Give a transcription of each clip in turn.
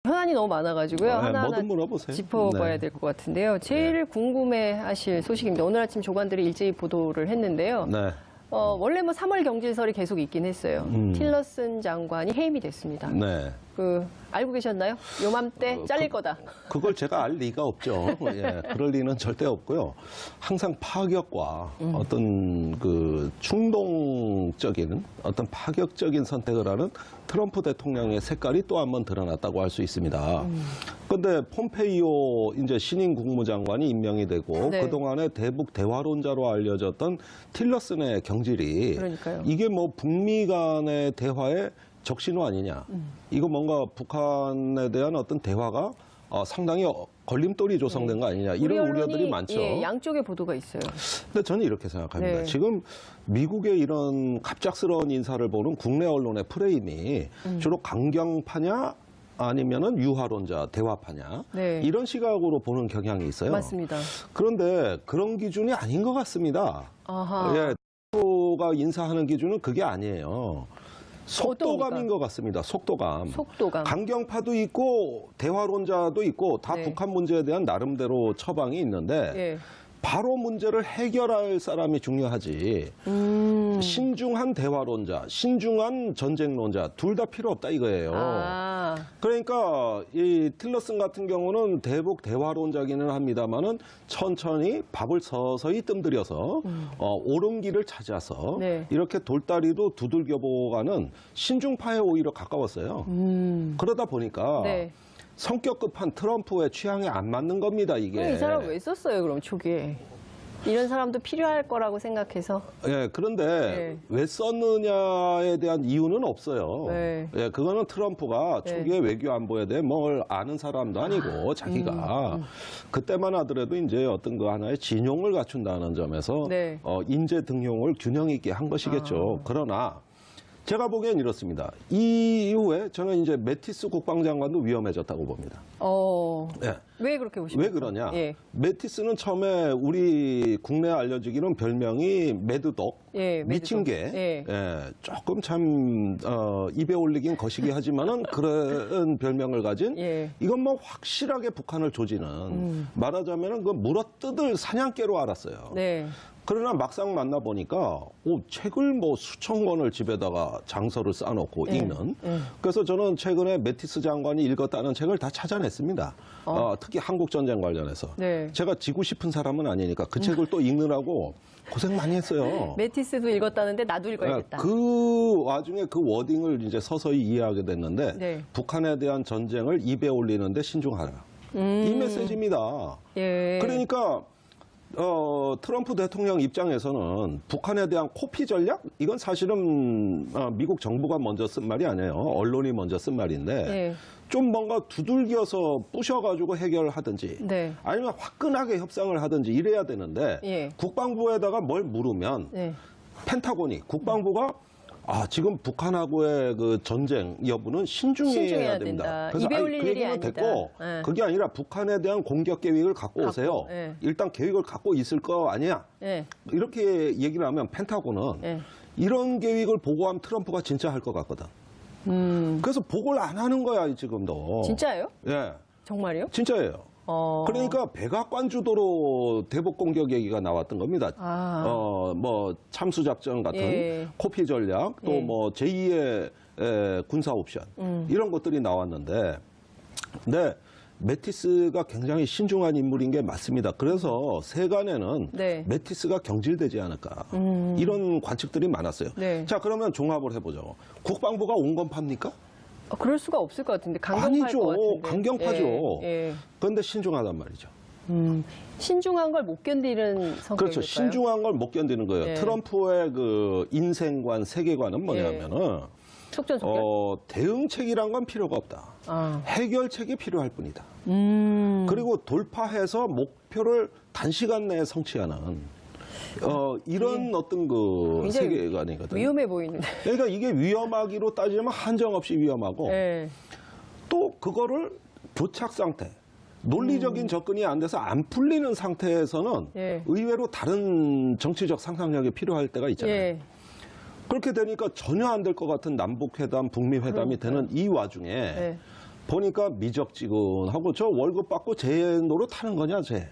현안이 너무 많아가지고요. 하나하나 뭐든 물어보세요. 짚어봐야 네. 될 것 같은데요. 제일 궁금해하실 소식입니다. 오늘 아침 조간들이 일제히 보도를 했는데요. 네. 원래 뭐 3월 경질설이 계속 있긴 했어요. 틸러슨 장관이 해임이 됐습니다. 네. 알고 계셨나요? 요맘때 잘릴 거다. 그걸 제가 알 리가 없죠. 예, 그럴 리는 절대 없고요. 항상 파격과 어떤 그 충동적인 어떤 파격적인 선택을 하는 트럼프 대통령의 색깔이 또 한 번 드러났다고 할 수 있습니다. 그런데 폼페이오 이제 신임 국무장관이 임명이 되고 네. 그동안에 대북 대화론자로 알려졌던 틸러슨의 경질이 그러니까요. 이게 뭐 북미 간의 대화의 적신호 아니냐. 이거 뭔가 북한에 대한 어떤 대화가 상당히 걸림돌이 조성된 거 아니냐. 이런 우리 언론이, 우려들이 많죠. 예, 양쪽의 보도가 있어요. 근데 저는 이렇게 생각합니다. 네. 지금 미국의 이런 갑작스러운 인사를 보는 국내 언론의 프레임이 주로 강경파냐 아니면은 유화론자, 대화파냐 네. 이런 시각으로 보는 경향이 있어요. 맞습니다. 그런데 그런 기준이 아닌 것 같습니다. 아하. 예, 가 인사하는 기준은 그게 아니에요. 속도감인 것 같습니다. 속도감. 속도감. 강경파도 있고 대화론자도 있고 다 네. 북한 문제에 대한 나름대로 처방이 있는데 예. 바로 문제를 해결할 사람이 중요하지. 신중한 대화론자, 신중한 전쟁론자 둘 다 필요 없다 이거예요. 아. 그러니까 이 틸러슨 같은 경우는 대북 대화론자기는 합니다만은 천천히 밥을 서서히 뜸들여서 옳은 길을 찾아서 네. 이렇게 돌다리도 두들겨 보가는 신중파에 오히려 가까웠어요. 그러다 보니까 네. 성격 급한 트럼프의 취향에 안 맞는 겁니다, 이게. 그럼 이 사람 왜 썼어요, 그럼 초기에? 이런 사람도 필요할 거라고 생각해서. 예, 그런데 네. 왜 썼느냐에 대한 이유는 없어요. 네. 예, 그거는 트럼프가 네. 초기에 외교 안보에 대해 뭘 아는 사람도 아니고 자기가 그때만 하더라도 이제 어떤 그 하나의 진용을 갖춘다는 점에서 네. 인재 등용을 균형 있게 한 것이겠죠. 그러나 제가 보기엔 이렇습니다. 이 이후에 저는 이제 매티스 국방장관도 위험해졌다고 봅니다. 예. 왜 그렇게 보십니까? 왜 그러냐? 예. 매티스는 처음에 우리 국내에 알려지기는 별명이 매드독, 예, 미친 개. 예. 예, 조금 참 입에 올리긴 거시기 하지만은 그런 별명을 가진 예. 이건 뭐 확실하게 북한을 조지는 말하자면은 그 물어뜯을 사냥개로 알았어요. 네. 그러나 막상 만나보니까 책을 뭐 수천 권을 집에다가 장서를 쌓아놓고 읽는. 그래서 저는 최근에 매티스 장관이 읽었다는 책을 다 찾아냈습니다. 특히 한국전쟁 관련해서. 네. 제가 지고 싶은 사람은 아니니까 그 책을 또 읽느라고 고생 많이 했어요. 매티스도 읽었다는데 나도 읽어야겠다. 그 와중에 그 워딩을 이제 서서히 이해하게 됐는데 네. 북한에 대한 전쟁을 입에 올리는데 신중하라. 이 메시지입니다. 예. 그러니까 트럼프 대통령 입장에서는 북한에 대한 코피 전략? 이건 사실은 미국 정부가 먼저 쓴 말이 아니에요. 언론이 먼저 쓴 말인데 예. 좀 뭔가 두들겨서 부셔가지고 해결하든지 네. 아니면 화끈하게 협상을 하든지 이래야 되는데 예. 국방부에다가 뭘 물으면 네. 펜타곤이 국방부가 지금 북한하고의 그 전쟁 여부는 신중해야 신중해야 됩니다. 된다. 그래서 입에 그 올릴 일이 얘기는 아니다. 됐고 예. 그게 아니라 북한에 대한 공격 계획을 갖고 오세요. 예. 일단 계획을 갖고 있을 거 아니야. 예. 이렇게 얘기를 하면 펜타곤은 예. 이런 계획을 보고하면 트럼프가 진짜 할 것 같거든. 그래서 보고를 안 하는 거야 지금도. 진짜예요? 예, 정말요? 진짜예요. 그러니까 백악관 주도로 대북 공격 얘기가 나왔던 겁니다. 뭐 참수 작전 같은 예. 코피 전략 또 예. 뭐 제2의 군사 옵션 이런 것들이 나왔는데 근데 매티스가 굉장히 신중한 인물인 게 맞습니다. 그래서 세간에는 네. 매티스가 경질되지 않을까 이런 관측들이 많았어요. 네. 자 그러면 종합을 해보죠. 국방부가 온건팝니까? 그럴 수가 없을 것 같은데 강경파일 아니죠. 것 같은데. 강경파죠. 예. 예. 그런데 신중하단 말이죠. 신중한 걸 못 견디는 성격일까요? 그렇죠. 신중한 걸 못 견디는 거예요. 예. 트럼프의 그 인생관, 세계관은 뭐냐면은 속전속결. 대응책이란 건 필요가 없다. 해결책이 필요할 뿐이다. 그리고 돌파해서 목표를 단시간 내에 성취하는 이런 어떤 그 세계관이거든요. 위험해 보이는데. 그러니까 이게 위험하기로 따지면 한정없이 위험하고 예. 또 그거를 교착 상태, 논리적인 접근이 안 돼서 안 풀리는 상태에서는 예. 의외로 다른 정치적 상상력이 필요할 때가 있잖아요. 예. 그렇게 되니까 전혀 안 될 것 같은 남북회담, 북미회담이 되는 이 와중에 예. 보니까 미적지근하고 저 월급 받고 제 노릇하는 거냐 쟤.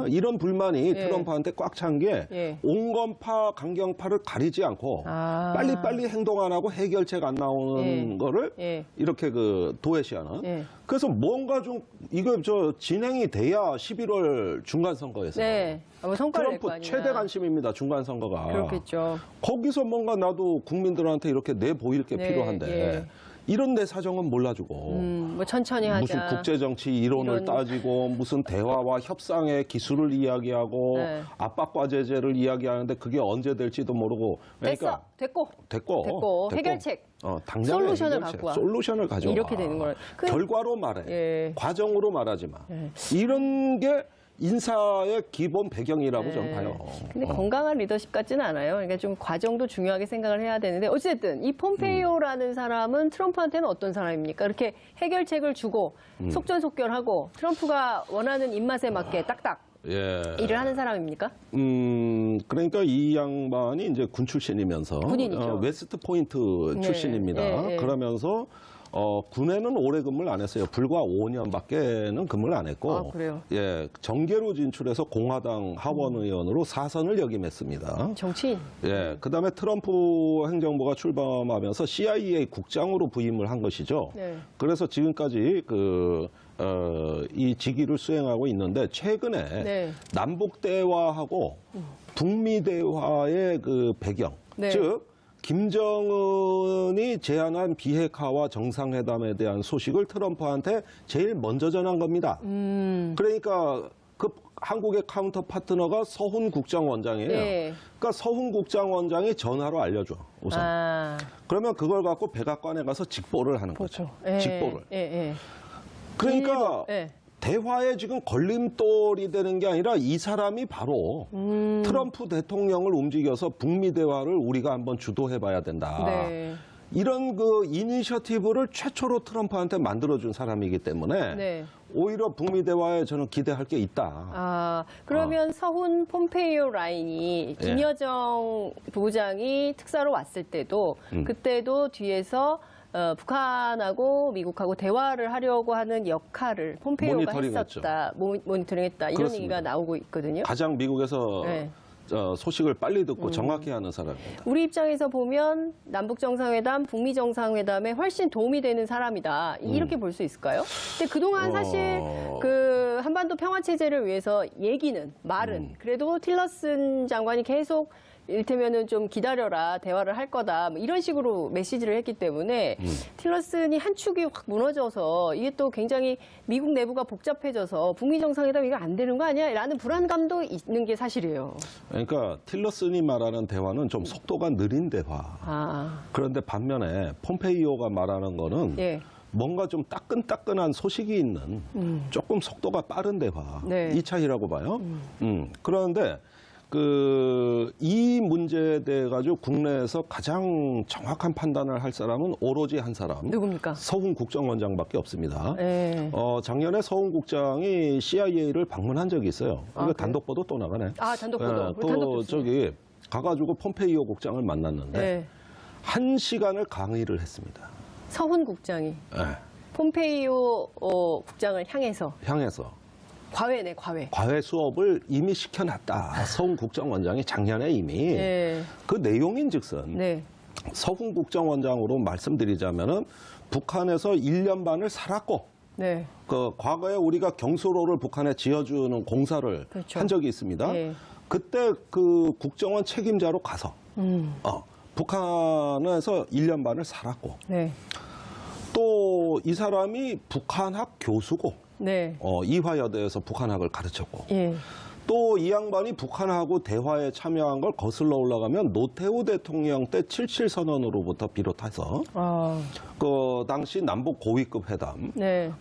이런 불만이 트럼프한테 꽉 찬 게 온건파 강경파를 가리지 않고 빨리빨리 행동 안 하고 해결책 안 나오는 거를 이렇게 그 도외시하는. 그래서 뭔가 좀 이거 저 진행이 돼야 11월 중간선거에서 성과를 낼 거 트럼프 아니냐. 최대 관심입니다. 중간선거가. 그렇겠죠. 거기서 뭔가 나도 국민들한테 이렇게 내보일 게 필요한데 이런 내 사정은 몰라주고 뭐 천천히 하자. 무슨 국제정치 이론을 따지고 무슨 대화와 협상의 기술을 이야기하고 압박과 제재를 이야기하는데 그게 언제 될지도 모르고. 그러니까 됐고 해결책. 당장의 솔루션을 해결책, 갖고 와. 솔루션을 가져와. 이렇게 되는 거예요. 결과로 말해. 과정으로 말하지 마. 이런 게 인사의 기본 배경이라고 저는 봐요. 근데 건강한 리더십 같지는 않아요. 그러니까 좀 과정도 중요하게 생각을 해야 되는데 어쨌든 이 폼페이오라는 사람은 트럼프한테는 어떤 사람입니까? 이렇게 해결책을 주고 속전속결하고 트럼프가 원하는 입맛에 맞게 딱딱 일을 하는 사람입니까? 그러니까 이 양반이 이제 군 출신이면서 군인이죠. 웨스트 포인트 출신입니다. 그러면서 군에는 오래 근무를 안 했어요. 불과 5년밖에는 근무를 안 했고, 그래요? 정계로 진출해서 공화당 하원 의원으로 4선을 역임했습니다. 정치인. 그다음에 트럼프 행정부가 출범하면서 CIA 국장으로 부임을 한 것이죠. 그래서 지금까지 이 직위를 수행하고 있는데 최근에 남북 대화하고 북미 대화의 그 배경, 즉 김정은이 제안한 비핵화와 정상회담에 대한 소식을 트럼프한테 제일 먼저 전한 겁니다. 그러니까 그 한국의 카운터 파트너가 서훈 국장원장이에요. 그러니까 서훈 국장원장이 전화로 알려줘, 우선. 그러면 그걸 갖고 백악관에 가서 직보를 하는 거죠. 직보를. 그러니까 대화에 지금 걸림돌이 되는 게 아니라 이 사람이 바로 트럼프 대통령을 움직여서 북미 대화를 우리가 한번 주도해 봐야 된다. 이런 그 이니셔티브를 최초로 트럼프한테 만들어준 사람이기 때문에 오히려 북미 대화에 저는 기대할 게 있다. 그러면 서훈 폼페이오 라인이 김여정 부부장이 특사로 왔을 때도 그때도 뒤에서 북한하고 미국하고 대화를 하려고 하는 역할을 폼페이오가 했었다. 모니터링했다. 이런 그렇습니다. 얘기가 나오고 있거든요. 가장 미국에서 소식을 빨리 듣고 정확히 하는 사람입니다. 우리 입장에서 보면 남북 정상회담, 북미 정상회담에 훨씬 도움이 되는 사람이다. 이렇게 볼 수 있을까요? 근데 그동안 사실 그 한반도 평화 체제를 위해서 말은 그래도 틸러슨 장관이 계속 이를테면은 좀 기다려라, 대화를 할 거다, 뭐 이런 식으로 메시지를 했기 때문에 틸러슨이 한 축이 확 무너져서 이게 또 굉장히 미국 내부가 복잡해져서 북미 정상회담 이거 안 되는 거 아니야? 라는 불안감도 있는 게 사실이에요. 그러니까 틸러슨이 말하는 대화는 좀 속도가 느린 대화. 그런데 반면에 폼페이오가 말하는 거는 뭔가 좀 따끈따끈한 소식이 있는 조금 속도가 빠른 대화. 이 차이라고 봐요. 그런데 이 문제에 대해 가지고 국내에서 가장 정확한 판단을 할 사람은 오로지 한 사람. 누굽니까? 서훈 국정원장밖에 없습니다. 작년에 서훈 국장이 CIA를 방문한 적이 있어요. 이거 단독 보도 또 나가네. 단독 보도. 또 저기 가가지고 pom페이오 국장을 만났는데 1시간을 강의를 했습니다. 서훈 국장이 폼페이오 국장을 향해서. 과외네, 과외. 과외 수업을 이미 시켜놨다. 서훈 국정원장이 작년에 이미. 그 내용인즉슨 서훈 국정원장으로 말씀드리자면은 북한에서 1년 반을 살았고 그 과거에 우리가 경수로를 북한에 지어주는 공사를 한 적이 있습니다. 그때 그 국정원 책임자로 가서 북한에서 1년 반을 살았고 또 이 사람이 북한학 교수고 이화여대에서 북한학을 가르쳤고 또 이 양반이 북한하고 대화에 참여한 걸 거슬러 올라가면 노태우 대통령 때 77선언으로부터 비롯해서 그 당시 남북 고위급 회담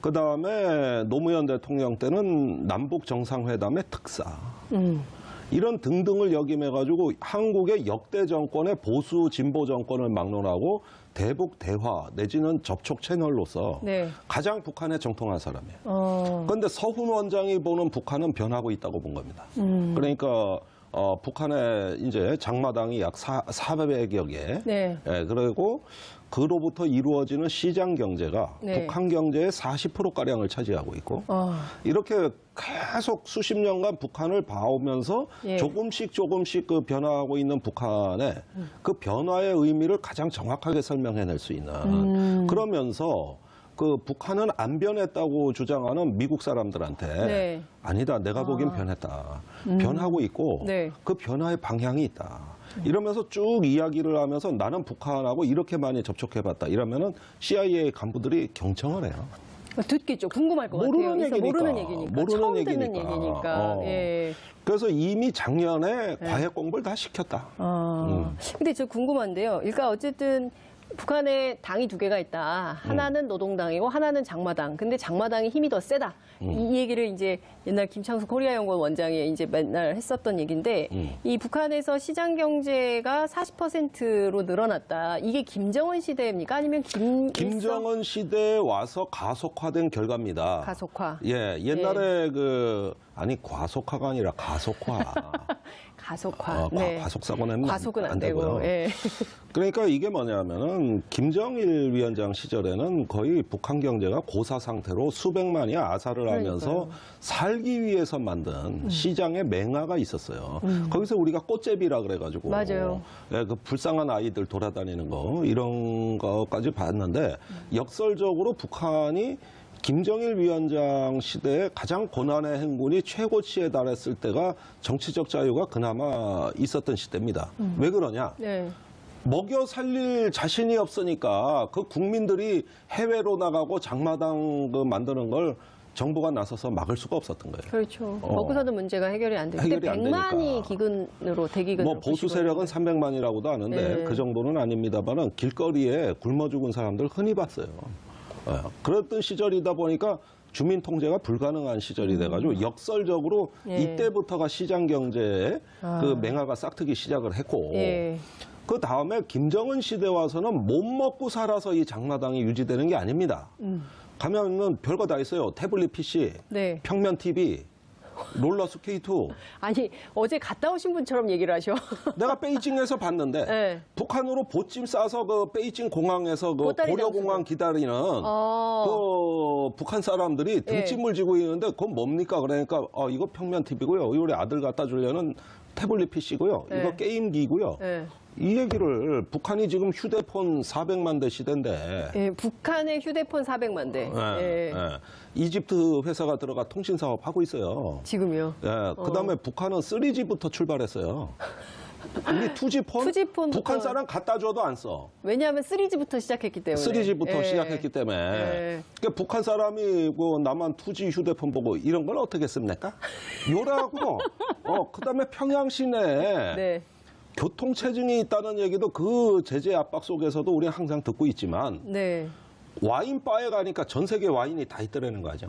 그다음에 노무현 대통령 때는 남북 정상회담의 특사 이런 등등을 역임해가지고 한국의 역대 정권의 보수 진보 정권을 막론하고 대북 대화 내지는 접촉 채널로서 가장 북한에 정통한 사람이에요. 그런데 서훈 원장이 보는 북한은 변하고 있다고 본 겁니다. 그러니까 북한의 이제 장마당이 약 400여 개. 그리고 그로부터 이루어지는 시장 경제가 네. 북한 경제의 40%가량을 차지하고 있고 이렇게 계속 수십 년간 북한을 봐오면서 예. 조금씩 그 변화하고 있는 북한의 그 변화의 의미를 가장 정확하게 설명해낼 수 있는 그러면서 그 북한은 안 변했다고 주장하는 미국 사람들한테 네. 아니다, 내가 보기엔 변했다. 변하고 있고 네. 그 변화의 방향이 있다. 이러면서 쭉 이야기를 하면서 나는 북한하고 이렇게 많이 접촉해봤다. 이러면은 CIA 간부들이 경청을 해요. 듣겠죠. 궁금할 것 모르는 같아요. 얘기니까. 모르는 얘기니까. 처음 듣는 얘기니까. 예. 그래서 이미 작년에 과외 공부를 다 시켰다. 근데 저 궁금한데요. 그러니까 어쨌든 북한에 당이 두 개가 있다. 하나는 노동당이고 하나는 장마당. 근데 장마당이 힘이 더 세다. 이 얘기를 이제 옛날 김창수 코리아연구원 원장이 이제 맨날 했었던 얘기인데 이 북한에서 시장 경제가 40%로 늘어났다. 이게 김정은 시대입니까? 아니면 김정은 시대에 와서 가속화된 결과입니다. 가속화. 예, 옛날에 아니 과속화가 아니라 가속화. 가속화. 네. 과속 사고 내면 과속은 안 되고요. 되고. 예. 그러니까 이게 뭐냐면은 김정일 위원장 시절에는 거의 북한 경제가 고사 상태로 수백만이 아사를 하면서 살기 위해서 만든 시장의 맹아가 있었어요. 거기서 우리가 꽃제비라 그래가지고 맞아요. 예, 그 불쌍한 아이들 돌아다니는 거 이런 거까지 봤는데 역설적으로 북한이 김정일 위원장 시대에 가장 고난의 행군이 최고치에 달했을 때가 정치적 자유가 그나마 있었던 시대입니다. 왜 그러냐? 네. 먹여 살릴 자신이 없으니까 그 국민들이 해외로 나가고 장마당 만드는 걸 정부가 나서서 막을 수가 없었던 거예요. 그렇죠. 먹고 사는 문제가 해결이 안 되고. 해결이 안 100만이 되니까. 기근으로 대기근으로. 뭐 보수 세력은 300만이라고도 하는데 네. 그 정도는 아닙니다만은 길거리에 굶어 죽은 사람들 흔히 봤어요. 그랬던 시절이다 보니까 주민 통제가 불가능한 시절이 돼가지고 역설적으로 예. 이때부터가 시장 경제에 그 맹아가 싹트기 시작을 했고 예. 그 다음에 김정은 시대 와서는 못 먹고 살아서 이 장마당이 유지되는 게 아닙니다. 가면은 별거 다 있어요. 태블릿 PC, 네. 평면 TV, 롤러 스케이트. 아니, 어제 갔다 오신 분처럼 얘기를 하셔. 내가 베이징에서 봤는데 네. 북한으로 보찜 싸서 그 베이징 공항에서 그 보따리 고려공항 장수들. 기다리는 그 북한 사람들이 등짐을 지고 있는데 그건 뭡니까? 그러니까 이거 평면 TV고요. 우리 아들 갖다 주려는 태블릿 PC고요. 네. 이거 게임기고요. 네. 이 얘기를 북한이 지금 휴대폰 400만 대 시대인데 예, 북한의 휴대폰 400만 대. 예. 이집트 회사가 들어가 통신 사업 하고 있어요. 지금요. 예, 그다음에 북한은 3G부터 출발했어요. 우리 2G 폰? 2G 폰부터. 북한 사람 갖다 줘도 안 써. 왜냐하면 3G부터 시작했기 때문에. 3G부터 예. 시작했기 때문에. 예. 그러니까 북한 사람이 나만 2G 휴대폰 보고 이런 걸 어떻게 씁니까? 요라고. 그다음에 평양 시내에 네. 교통체증이 있다는 얘기도 그 제재 압박 속에서도 우리는 항상 듣고 있지만 네. 와인바에 가니까 전 세계 와인이 다 있더라는 거죠.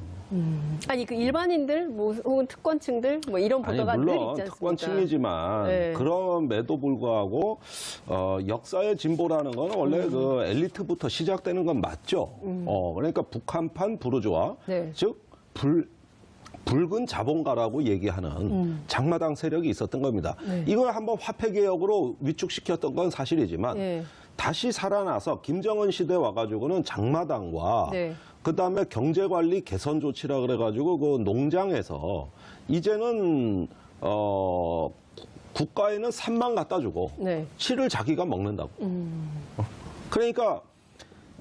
아니, 그 일반인들, 뭐, 혹은 특권층들, 뭐, 이런 아니 보도가 늘 물론 있지 않습니까? 특권층이지만 네. 그럼에도 불구하고 역사의 진보라는 건 원래 그 엘리트부터 시작되는 건 맞죠. 그러니까 북한판 부르주아, 네. 즉 붉은 자본가라고 얘기하는 장마당 세력이 있었던 겁니다. 네. 이걸 한번 화폐개혁으로 위축시켰던 건 사실이지만 예. 다시 살아나서 김정은 시대 와가지고는 장마당과 네. 그다음에 경제관리 개선 조치라 그래가지고 그 농장에서 이제는 국가에는 산만 갖다 주고 네. 실을 자기가 먹는다고. 그러니까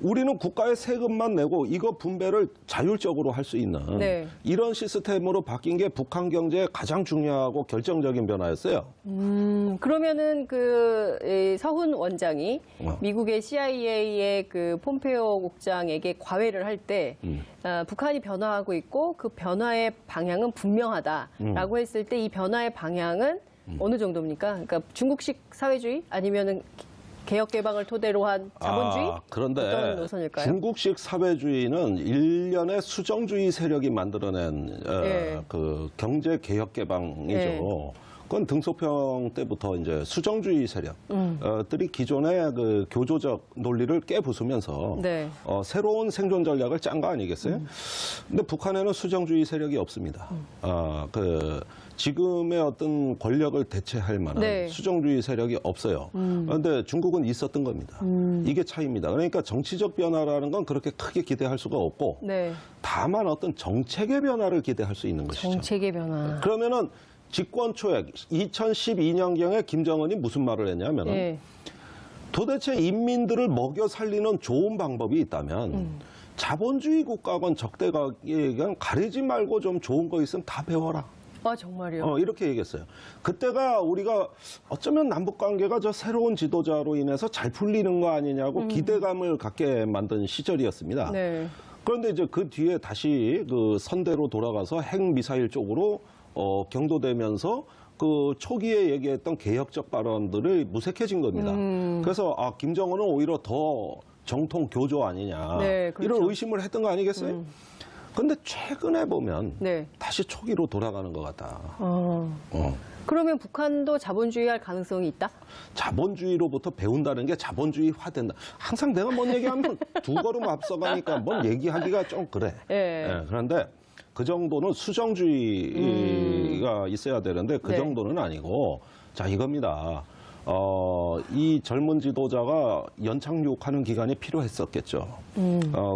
우리는 국가에 세금만 내고 이거 분배를 자율적으로 할 수 있는 네. 이런 시스템으로 바뀐 게 북한 경제의 가장 중요하고 결정적인 변화였어요. 그러면은 서훈 원장이 미국의 CIA의 그 폼페오 국장에게 과외를 할 때 북한이 변화하고 있고 그 변화의 방향은 분명하다라고 했을 때 이 변화의 방향은 어느 정도입니까? 그러니까 중국식 사회주의 아니면은 개혁 개방을 토대로 한 자본주의? 그런데 어떤 노선일까요? 중국식 사회주의는 일련의 수정주의 세력이 만들어낸 예. 그 경제 개혁 개방이죠. 예. 그건 등소평 때부터 이제 수정주의 세력들이 기존의 그 교조적 논리를 깨부수면서 네. 새로운 생존 전략을 짠 거 아니겠어요? 근데 북한에는 수정주의 세력이 없습니다. 지금의 어떤 권력을 대체할 만한 네. 수정주의 세력이 없어요. 그런데 중국은 있었던 겁니다. 이게 차이입니다. 그러니까 정치적 변화라는 건 그렇게 크게 기대할 수가 없고 네. 다만 어떤 정책의 변화를 기대할 수 있는 것이죠. 정책의 변화. 그러면은 집권 초에 2012년경에 김정은이 무슨 말을 했냐면은 네. 도대체 인민들을 먹여 살리는 좋은 방법이 있다면 자본주의 국가건 적대국가건 가리지 말고 좀 좋은 거 있으면 다 배워라. 아, 정말요? 이렇게 얘기했어요. 그때가 우리가 어쩌면 남북 관계가 저 새로운 지도자로 인해서 잘 풀리는 거 아니냐고 기대감을 갖게 만든 시절이었습니다. 네. 그런데 이제 그 뒤에 다시 그 선대로 돌아가서 핵미사일 쪽으로 경도되면서 그 초기에 얘기했던 개혁적 발언들이 무색해진 겁니다. 그래서 김정은은 오히려 더 정통 교조 아니냐 네, 그렇죠. 이런 의심을 했던 거 아니겠어요? 근데 최근에 보면 네. 다시 초기로 돌아가는 것 같다. 그러면 북한도 자본주의할 가능성이 있다? 자본주의로부터 배운다는 게 자본주의화된다. 항상 내가 뭔 얘기하면 두 걸음 앞서가니까 뭔 얘기하기가 좀 그래. 예. 그런데 그 정도는 수정주의가 있어야 되는데 그 네. 정도는 아니고 자 이겁니다. 이 젊은 지도자가 연착륙하는 기간이 필요했었겠죠.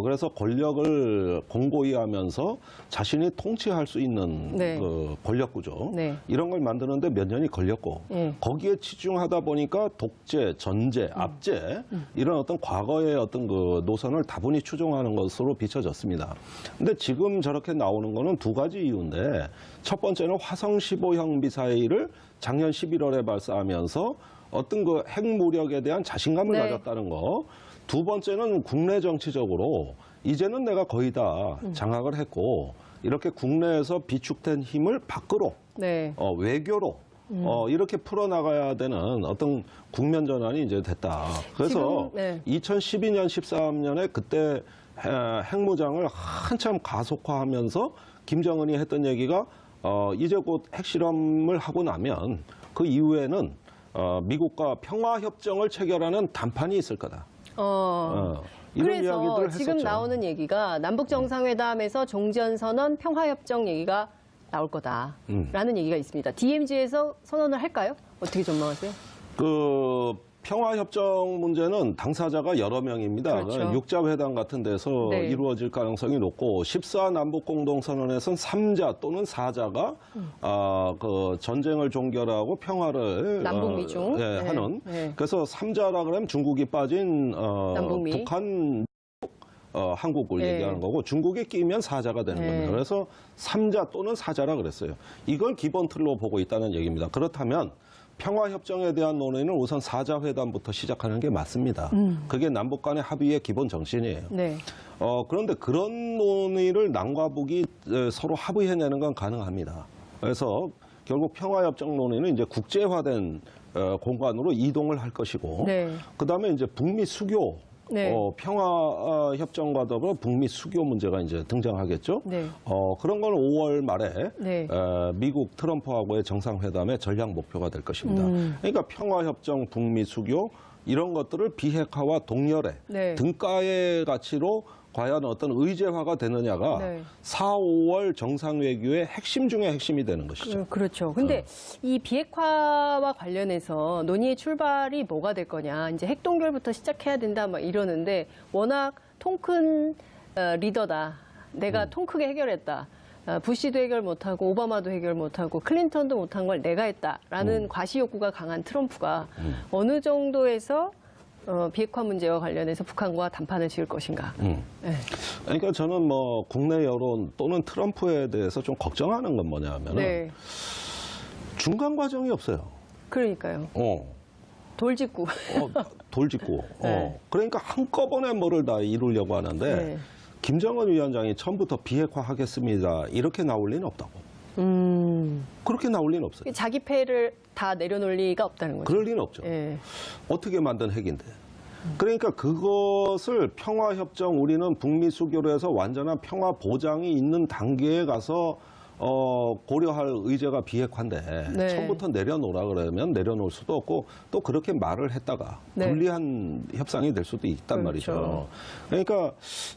그래서 권력을 공고히 하면서 자신이 통치할 수 있는 네. 그 권력 구조 네. 이런 걸 만드는데 몇 년이 걸렸고 거기에 치중하다 보니까 독재, 전제, 압제 이런 어떤 과거의 어떤 그 노선을 다분히 추종하는 것으로 비춰졌습니다. 근데 지금 저렇게 나오는 거는 두 가지 이유인데 첫 번째는 화성 15형 미사일을 작년 11월에 발사하면서 어떤 그 핵무력에 대한 자신감을 네. 가졌다는 거. 두 번째는 국내 정치적으로 이제는 내가 거의 다 장악을 했고 이렇게 국내에서 비축된 힘을 밖으로 네. 외교로 이렇게 풀어나가야 되는 어떤 국면 전환이 이제 됐다. 그래서 지금, 네. 2012년, 13년에 그때 핵무장을 한참 가속화하면서 김정은이 했던 얘기가 이제 곧 핵실험을 하고 나면 그 이후에는 미국과 평화협정을 체결하는 단판이 있을 거다. 이런 그래서 이야기들을 지금 했었죠. 나오는 얘기가 남북정상회담에서 종전선언, 평화협정 얘기가 나올 거다라는 얘기가 있습니다. DMZ에서 선언을 할까요? 어떻게 전망하세요? 그 평화협정 문제는 당사자가 여러 명입니다. 그렇죠. 육자회담 같은 데서 네. 이루어질 가능성이 높고 14 남북공동선언에서는 3자 또는 4자가 그 전쟁을 종결하고 평화를 남북미중 네, 네. 하는. 네. 그래서 3자라 그러면 중국이 빠진 남북미. 북한 한국을 네. 얘기하는 거고 중국이 끼면 4자가 되는 네. 겁니다. 그래서 3자 또는 4자라 그랬어요. 이걸 기본 틀로 보고 있다는 얘기입니다. 그렇다면 평화협정에 대한 논의는 우선 4자 회담부터 시작하는 게 맞습니다. 그게 남북 간의 합의의 기본 정신이에요. 네. 그런데 그런 논의를 남과 북이 서로 합의해내는 건 가능합니다. 그래서 결국 평화협정 논의는 이제 국제화된 공간으로 이동을 할 것이고, 네. 그다음에 이제 북미 수교 네. 평화협정과 더불어 북미 수교 문제가 이제 등장하겠죠. 네. 그런 건 5월 말에 네. 미국 트럼프하고의 정상회담의 전략 목표가 될 것입니다. 그러니까 평화협정, 북미 수교 이런 것들을 비핵화와 동열의 네. 등가의 가치로 과연 어떤 의제화가 되느냐가 네. 4, 5월 정상외교의 핵심 중에 핵심이 되는 것이죠. 그렇죠. 근데 이 비핵화와 관련해서 논의의 출발이 뭐가 될 거냐. 이제 핵동결부터 시작해야 된다 막 이러는데 워낙 통 큰 리더다. 내가 통 크게 해결했다. 부시도 해결 못하고 오바마도 해결 못하고 클린턴도 못한 걸 내가 했다라는 과시 욕구가 강한 트럼프가 어느 정도에서 비핵화 문제와 관련해서 북한과 담판을 지을 것인가. 네. 그러니까 저는 뭐 국내 여론 또는 트럼프에 대해서 좀 걱정하는 건 뭐냐면은 네. 중간 과정이 없어요. 그러니까요. 돌직구. 돌직구. 네. 그러니까 한꺼번에 뭐를 다 이루려고 하는데 네. 김정은 위원장이 처음부터 비핵화하겠습니다. 이렇게 나올 리는 없다고. 그렇게 나올 리는 없어요. 자기 패를 다 내려놓을 리가 없다는 거죠. 그럴 리는 없죠. 예. 어떻게 만든 핵인데. 그러니까 그것을 평화협정 우리는 북미 수교로 해서 완전한 평화 보장이 있는 단계에 가서 고려할 의제가 비핵화인데 네. 처음부터 내려놓으라 그러면 내려놓을 수도 없고 또 그렇게 말을 했다가 네. 불리한 협상이 될 수도 있단 그렇죠. 말이죠. 그러니까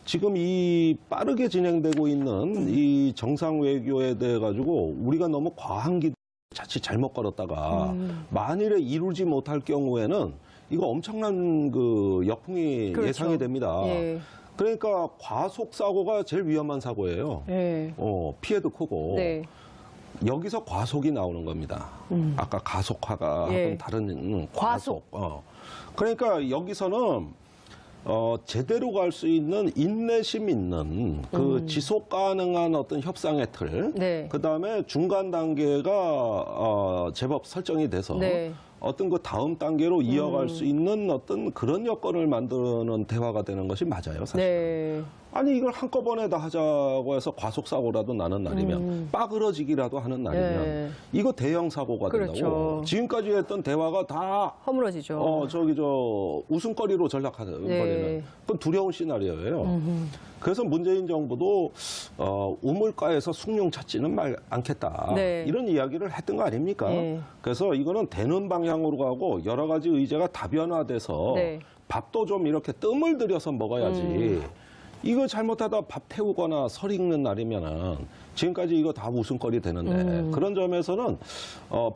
지금 이 빠르게 진행되고 있는 이 정상 외교에 대해 가지고 우리가 너무 과한 기대 자칫 잘못 걸었다가 만일에 이루지 못할 경우에는 이거 엄청난 그 역풍이 그렇죠. 예상이 됩니다. 예. 그러니까 과속 사고가 제일 위험한 사고예요. 예. 피해도 크고 네. 여기서 과속이 나오는 겁니다. 아까 가속화가 예. 하던 다른 과속. 그러니까 여기서는 제대로 갈 수 있는 인내심 있는 그 지속 가능한 어떤 협상의 틀, 네. 그 다음에 중간 단계가 제법 설정이 돼서 네. 어떤 그 다음 단계로 이어갈 수 있는 어떤 그런 여건을 만드는 대화가 되는 것이 맞아요, 사실. 네. 아니 이걸 한꺼번에 다 하자고 해서 과속사고라도 나는 날이면 빠그러지기라도 하는 날이면 네. 이거 대형 사고가 된다고. 그렇죠. 지금까지 했던 대화가 다 허물어지죠. 웃음거리로 전락하는 네. 거리는 그건 두려운 시나리오예요. 그래서 문재인 정부도 우물가에서 숭늉 찾지는 말 않겠다. 네. 이런 이야기를 했던 거 아닙니까? 네. 그래서 이거는 되는 방향으로 가고 여러 가지 의제가 다변화돼서 네. 밥도 좀 이렇게 뜸을 들여서 먹어야지. 이거 잘못하다 밥 태우거나 설 익는 날이면은 지금까지 이거 다 웃음거리 되는데 그런 점에서는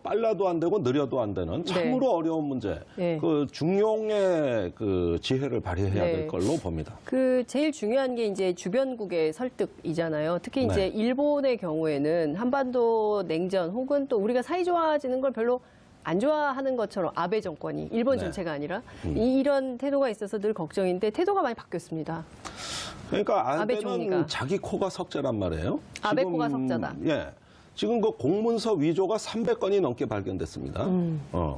빨라도 안 되고 느려도 안 되는 참으로 어려운 문제. 네. 그 중용의 그 지혜를 발휘해야 네. 될 걸로 봅니다. 그 제일 중요한 게 이제 주변국의 설득이잖아요. 특히 이제 네. 일본의 경우에는 한반도 냉전 혹은 또 우리가 사이 좋아지는 걸 별로 안 좋아하는 것처럼 아베 정권이 일본 네. 전체가 아니라 이런 태도가 있어서 늘 걱정인데 태도가 많이 바뀌었습니다. 그러니까 아베 아베는 총리가. 자기 코가 석자란 말이에요. 아베 지금, 코가 석자다. 예. 지금 그 공문서 위조가 300건이 넘게 발견됐습니다.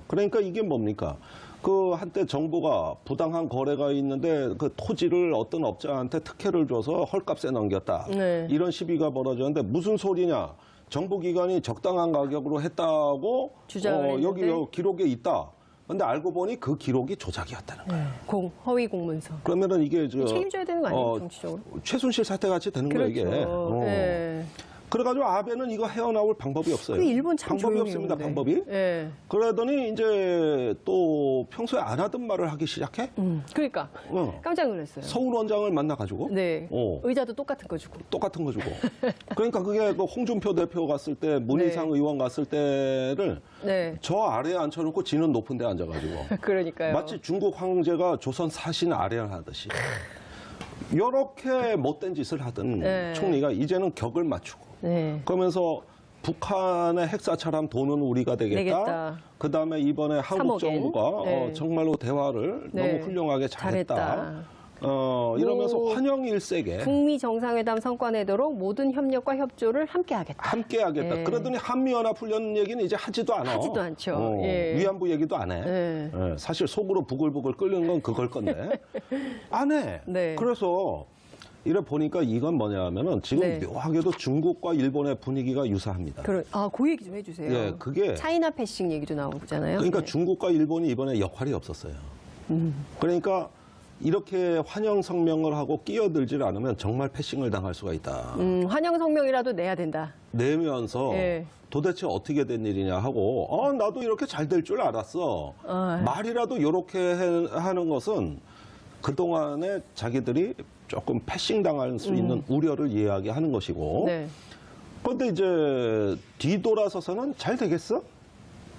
그러니까 이게 뭡니까? 그 한때 정부가 부당한 거래가 있는데 그 토지를 어떤 업자한테 특혜를 줘서 헐값에 넘겼다. 네. 이런 시비가 벌어졌는데 무슨 소리냐? 정부기관이 적당한 가격으로 했다고 주장을 여기 했는데. 기록에 있다. 근데 알고 보니 그 기록이 조작이었다는 거예요. 허위 공문서. 그러면은 이게 책임져야 되는 거 아니에요, 정치적으로? 최순실 사태 같이 되는 거예요, 이게. 네. 그래가지고 아베는 이거 헤어나올 방법이 없어요. 그 일본 참 방법이 조용히 없습니다, 오는데. 방법이. 네. 그러더니 이제 또 평소에 안 하던 말을 하기 시작해. 그러니까 어. 깜짝 놀랐어요. 서울 원장을 만나가지고 네. 어. 의자도 똑같은 거 주고. 똑같은 거 주고. 그러니까 그게 그 홍준표 대표 갔을 때, 문희상 네. 의원 갔을 때를 네. 저 아래에 앉혀놓고 지는 높은 데 앉아가지고. 그러니까요. 마치 중국 황제가 조선 사신 아래를 하듯이. 이렇게 못된 짓을 하던 네. 총리가 이제는 격을 맞추고. 네. 그러면서 북한의 핵사찰함 돈은 우리가 되겠다. 그다음에 이번에 한국 3억엔. 정부가 네. 정말로 대화를 네. 너무 훌륭하게 잘했다. 이러면서 뭐, 환영 일색에 북미 정상회담 성과 내도록 모든 협력과 협조를 함께하겠다. 함께하겠다. 네. 그러더니 한미연합훈련 얘기는 이제 하지도 않아. 하지도 않죠. 예. 위안부 얘기도 안 해. 네. 예, 사실 속으로 부글부글 끓는 건 그걸 건데 안 해. 네. 그래서 이래 보니까 이건 뭐냐 하면은 지금 네. 묘하게도 중국과 일본의 분위기가 유사합니다. 그 얘기 좀 해주세요. 예, 그게 차이나 패싱 얘기도 나오잖아요. 그러니까 네. 중국과 일본이 이번에 역할이 없었어요. 그러니까 이렇게 환영 성명을 하고 끼어들질 않으면 정말 패싱을 당할 수가 있다. 환영 성명이라도 내야 된다. 내면서 예. 도대체 어떻게 된 일이냐 하고 나도 이렇게 잘 될 줄 알았어. 말이라도 이렇게 하는 것은 그동안에 자기들이 조금 패싱 당할 수 있는 우려를 이야기하는 것이고 네. 그런데 이제 뒤돌아서서는 잘 되겠어?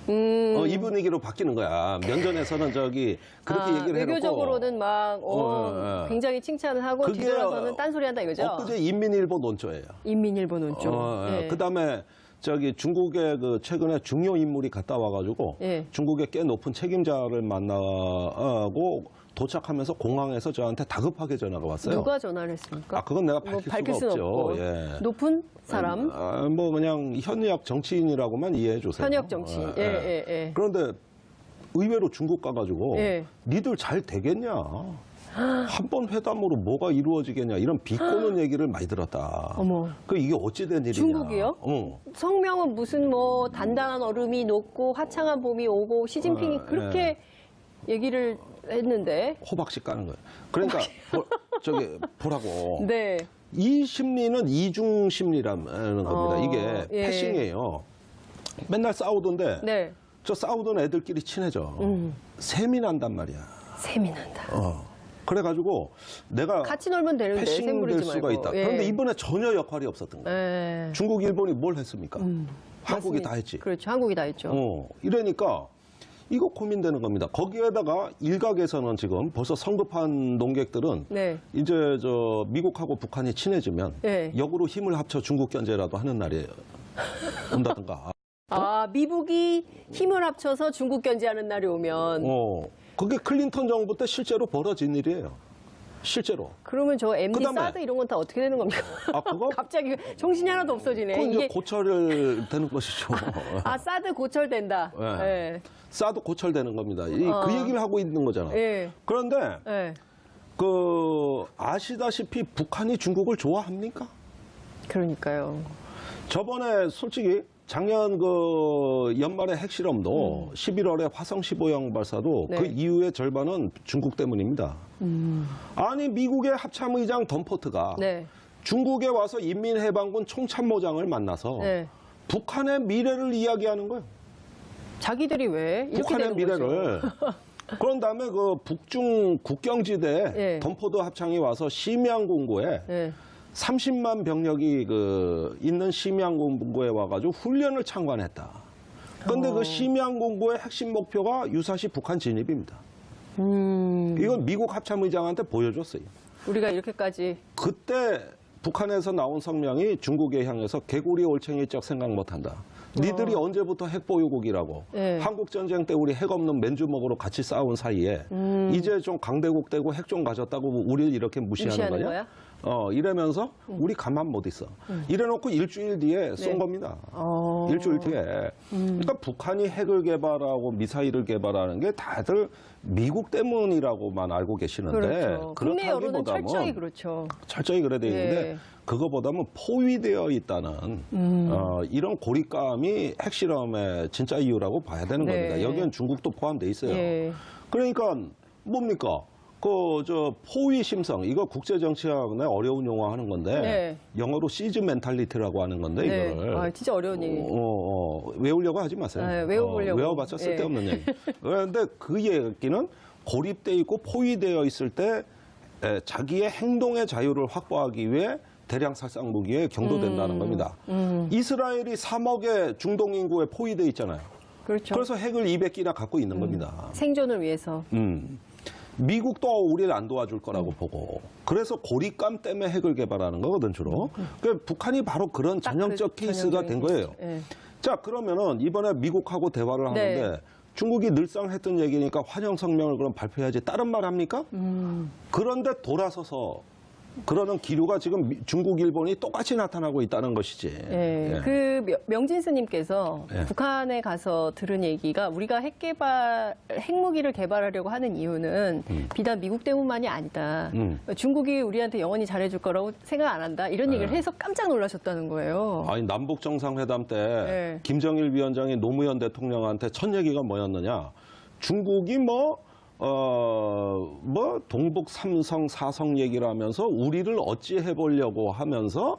이 분위기로 바뀌는 거야. 면전에서는 저기 그렇게 얘기를 해놓고 외교적으로는 막 굉장히 칭찬을 하고 그게 뒤돌아서는 딴소리한다 이거죠. 엊그제 인민일보 논조예요. 인민일보 논조. 예. 그다음에 저기 중국에 그 최근에 중요 인물이 갔다 와가지고 예. 중국의 꽤 높은 책임자를 만나고 도착하면서 공항에서 저한테 다급하게 전화가 왔어요. 누가 전화를 했습니까? 그건 내가 뭐 밝힐 수가 수는 없죠. 없고. 예. 높은 사람? 뭐 그냥 현역 정치인이라고만 이해해 주세요. 현역 정치인. 예. 그런데 의외로 중국 가가지고 예. 니들 잘 되겠냐? 한 번 회담으로 뭐가 이루어지겠냐? 이런 비꼬는 얘기를 많이 들었다. 어머. 이게 어찌된 일이냐? 중국이요? 성명은 무슨 뭐 단단한 얼음이 녹고 화창한 봄이 오고 시진핑이 그렇게 얘기를 했는데. 호박씨 까는 거예요. 그러니까 저기 보라고. 네. 이 심리는 이중 심리라는 겁니다. 이게 예. 패싱이에요. 맨날 싸우던데 네. 저 싸우던 애들끼리 친해져. 셈이 난단 말이야. 셈이 난다. 그래가지고 내가 같이 놀면 되는데 셈 패싱될 부리지 수가 말고. 있다. 예. 그런데 이번에 전혀 역할이 없었던 거야. 예. 중국, 일본이 뭘 했습니까? 한국이 맞습니다. 다 했지. 그렇죠. 한국이 다 했죠. 이러니까 이거 고민되는 겁니다. 거기에다가 일각에서는 지금 벌써 성급한 농객들은 네. 이제 저 미국하고 북한이 친해지면 네. 역으로 힘을 합쳐 중국 견제라도 하는 날이 온다든가. 미국이 힘을 합쳐서 중국 견제하는 날이 오면 그게 클린턴 정부 때 실제로 벌어진 일이에요. 실제로. 그러면 저 MD 그다음에- 사드 이런 건 다 어떻게 되는 겁니까? 그거? 갑자기 정신이 하나도 없어지네. 그건 이제 고철 되는 것이죠. 사드 고철된다. 네. 예. 싸도 고철되는 겁니다. 그 얘기를 하고 있는 거잖아. 예. 그런데 예. 아시다시피 북한이 중국을 좋아합니까? 그러니까요. 저번에 솔직히 작년 연말에 핵실험도 11월에 화성 15형 발사도 네. 그 이후의 절반은 중국 때문입니다. 아니 미국의 합참의장 덤포트가 네. 중국에 와서 인민해방군 총참모장을 만나서 네. 북한의 미래를 이야기하는 거예요. 자기들이 왜 이렇게 북한의 되는 미래를. 그런 다음에 북중 국경지대에 예. 덤포드 합창이 와서 심양 공고에 예. 30만 병력이 있는 심양 공고에 와가지고 훈련을 참관했다. 그런데 그 심양 공고의 핵심 목표가 유사시 북한 진입입니다. 이건 미국 합참의장한테 보여줬어요. 우리가 이렇게까지 그때 북한에서 나온 성명이 중국에 향해서 개구리 올챙이적 생각 못한다. 니들이 언제부터 핵보유국이라고. 네. 한국전쟁 때 우리 핵 없는 맨주먹으로 같이 싸운 사이에 이제 좀 강대국 되고 핵 좀 가졌다고 우리를 이렇게 무시하는 거냐? 이러면서 우리 가만 못 있어. 이래놓고 일주일 뒤에 쏜 겁니다. 일주일 뒤에. 그러니까 북한이 핵을 개발하고 미사일을 개발하는 게 다들 미국 때문이라고만 알고 계시는데 그렇죠. 국내 여론은 그렇다기보다는 철저히 그렇죠. 철저히 그래야 되는데 예. 그거보다는 포위되어 있다는 이런 고립감이 핵실험의 진짜 이유라고 봐야 되는 네. 겁니다. 여기엔 중국도 포함돼 있어요. 예. 그러니까 뭡니까? 포위 심성 이거 국제 정치학의 어려운 용어 하는 건데 네. 영어로 시즈 멘탈리티라고 하는 건데 네. 이거를 진짜 어려운 얘기. 외우려고 하지 마세요. 네, 외워보려고. 외워봤자 쓸데없는 얘기. 그런데 그 얘기는 고립돼 있고 포위되어 있을 때 자기의 행동의 자유를 확보하기 위해 대량 살상 무기에 경도된다는 겁니다. 이스라엘이 3억의 중동 인구에 포위돼 있잖아요. 그렇죠. 그래서 핵을 200기나 갖고 있는 겁니다. 생존을 위해서. 미국도 우리를 안 도와줄 거라고 보고 그래서 고립감 때문에 핵을 개발하는 거거든 주로. 그러니까 북한이 바로 그런 딱 전형적 그 케이스가 된 거예요. 예. 자 그러면은 이번에 미국하고 대화를 네. 하는데 중국이 늘상 했던 얘기니까 환영 성명을 그럼 발표해야지 다른 말 합니까? 그런데 돌아서서 그러는 기류가 지금 중국, 일본이 똑같이 나타나고 있다는 것이지. 예. 예. 그 명진 스님께서 예. 북한에 가서 들은 얘기가 우리가 핵무기를 개발하려고 하는 이유는 비단 미국 때문만이 아니다. 중국이 우리한테 영원히 잘해줄 거라고 생각 안 한다. 이런 얘기를 해서 깜짝 놀라셨다는 거예요. 아니 남북 정상회담 때 네. 김정일 위원장이 노무현 대통령한테 첫 얘기가 뭐였느냐? 중국이 동북 삼성, 사성 얘기를 하면서 우리를 어찌 해보려고 하면서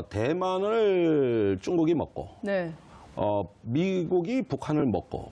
대만을 중국이 먹고 네. 미국이 북한을 먹고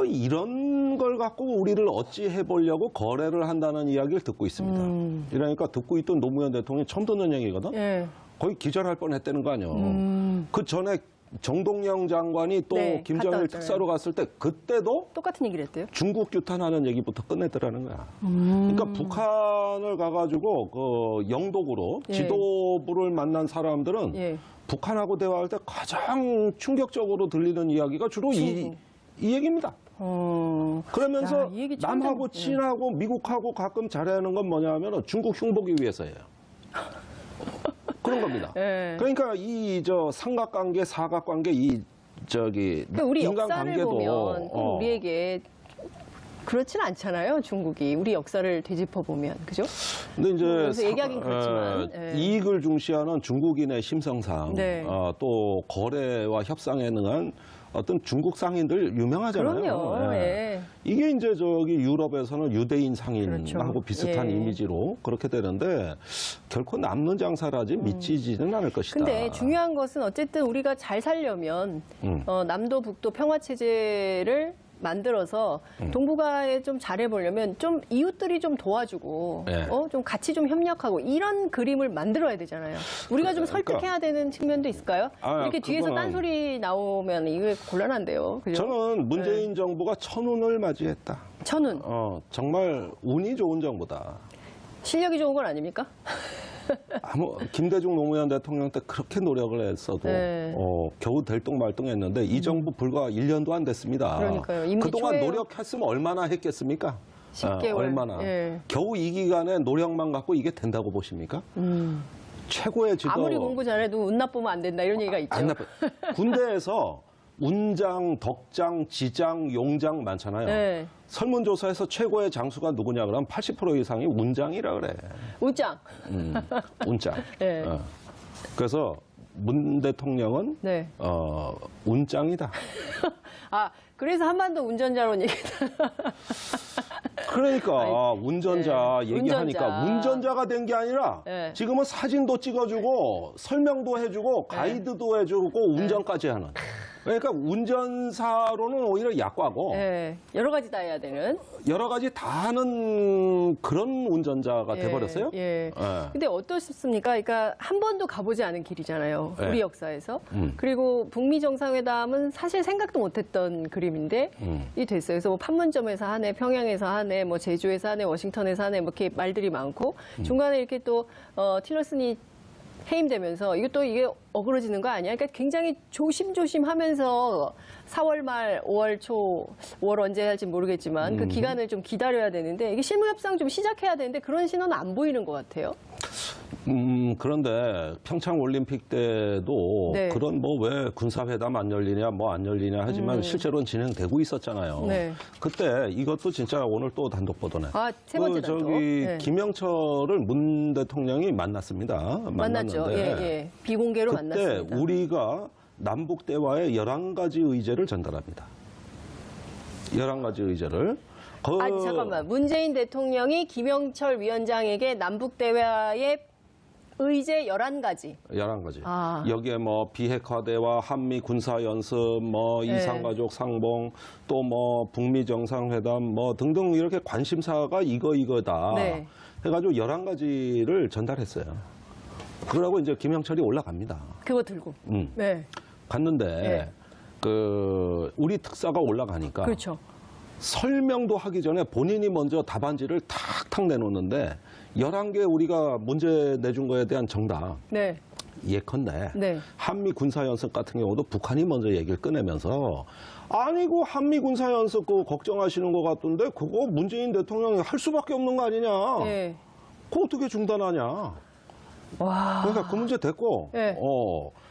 이런 걸 갖고 우리를 어찌 해보려고 거래를 한다는 이야기를 듣고 있습니다. 이러니까 듣고 있던 노무현 대통령이 처음 듣는 얘기거든. 예. 거의 기절할 뻔했다는 거 아니에요. 그 전에 정동영 장관이 또 네, 갔다 김정일 왔잖아요. 특사로 갔을 때 그때도 똑같은 얘기를 했대요. 중국 규탄하는 얘기부터 끝냈더라는 거야. 그러니까 북한을 가가지고 영독으로 예. 지도부를 만난 사람들은 예. 북한하고 대화할 때 가장 충격적으로 들리는 이야기가 주로 이 얘기입니다. 그러면서 야, 이 얘기 처음 남하고 듣네. 친하고 미국하고 가끔 잘하는 건 뭐냐면 중국 흉보기 위해서예요. 그런 겁니다. 예. 그러니까 삼각관계, 사각관계, 그러니까 우리 역사를 인간관계도 보면 꼭 우리에게 그렇진 않잖아요. 중국이 우리 역사를 되짚어 보면 그죠? 근데 이제 그래서 얘기하긴 그렇지만 예. 이익을 중시하는 중국인의 심성상 네. 또 거래와 협상에 능한 어떤 중국 상인들 유명하잖아요. 그럼요. 예. 이게 이제 저기 유럽에서는 유대인 상인하고 그렇죠. 비슷한 예. 이미지로 그렇게 되는데 결코 남는 장사라지 미치지는 않을 것이다. 근데 중요한 것은 어쨌든 우리가 잘 살려면 남도 북도 평화 체제를 만들어서 동북아에 좀 잘해보려면 좀 이웃들이 좀 도와주고 네. 좀 같이 좀 협력하고 이런 그림을 만들어야 되잖아요. 우리가 좀 설득해야 되는 측면도 있을까요? 이렇게 뒤에서 그거는- 딴소리 나오면 이거 곤란한데요. 그죠? 저는 문재인 정부가 천운을 맞이했다. 천운 정말 운이 좋은 정부다. 실력이 좋은 건 아닙니까? 김대중 노무현 대통령 때 그렇게 노력을 했어도 네. 겨우 될뚱말뚱했는데 이 정부 불과 1년도 안 됐습니다. 그러니까요. 임기 그동안 초에요. 노력했으면 얼마나 했겠습니까? 10개월. 얼마나. 예. 겨우 이 기간에 노력만 갖고 이게 된다고 보십니까? 최고의 지도. 아무리 공부 잘해도 운 나쁘면 안 된다 이런 얘기가 있죠. 안 나빠. 군대에서 운장, 덕장, 지장, 용장 많잖아요. 네. 설문조사에서 최고의 장수가 누구냐 그러면 80% 이상이 운장이라 그래. 웃장. 운장. 네. 그래서 문 대통령은 네. 운장이다. 그래서 한반도 운전자론 얘기. 그러니까 운전자 네. 얘기하니까 운전자가 된 게 아니라 네. 지금은 사진도 찍어주고 설명도 해주고 가이드도 해주고 운전까지 하는. 그러니까 운전사로는 오히려 약과고 네. 여러 가지 다 해야 되는. 여러 가지 다 하는 그런 운전자가 돼버렸어요. 예. 예. 근데 어떻습니까? 그러니까 한 번도 가보지 않은 길이잖아요. 네. 우리 역사에서. 그리고 북미 정상회담은 사실 생각도 못했던 그림인데 이 됐어요. 그래서 뭐 판문점에서 하네, 평양에서 하네, 뭐 제주에서 하네, 워싱턴에서 하네, 뭐 이렇게 말들이 많고 중간에 이렇게 또 틸러슨이 해임되면서 이것도 이게 어그러지는 거 아니야? 그러니까 굉장히 조심조심 하면서 4월 말, 5월 초, 5월 언제 할지 모르겠지만 그 기간을 좀 기다려야 되는데 이게 실무협상 좀 시작해야 되는데 그런 신호는 안 보이는 것 같아요. 그런데 평창 올림픽 때도 네. 그런 뭐 왜 군사회담 안 열리냐 뭐 안 열리냐 하지만 실제로는 진행되고 있었잖아요. 네. 그때 이것도 진짜 오늘 또 단독 보도네. 세 번째 단독. 저기 네. 김영철을 문 대통령이 만났습니다. 만났죠. 만났는데 예. 비공개로 그때 만났습니다. 우리가 남북 대화에 11가지 의제를 전달합니다. 11가지 의제를. 잠깐만. 문재인 대통령이 김영철 위원장에게 남북 대화의 의제 11가지. 11가지. 아. 여기에 뭐 비핵화 대화, 한미 군사 연습, 뭐 네. 이산가족 상봉, 또 뭐 북미 정상회담 뭐 등등 이렇게 관심사가 이거다. 네. 해가지고 11가지를 전달했어요. 그러고 이제 김영철이 올라갑니다. 그거 들고. 네. 갔는데 네. 우리 특사가 올라가니까 그렇죠. 설명도 하기 전에 본인이 먼저 답안지를 탁탁 내놓는데 11개 우리가 문제 내준 거에 대한 정답 네. 예컨대 네. 한미 군사연습 같은 경우도 북한이 먼저 얘기를 꺼내면서 아니고 한미 군사연습 그거 걱정하시는 것 같던데 그거 문재인 대통령이 할 수밖에 없는 거 아니냐. 네. 그거 어떻게 중단하냐. 와. 그러니까 그 문제 됐고 네.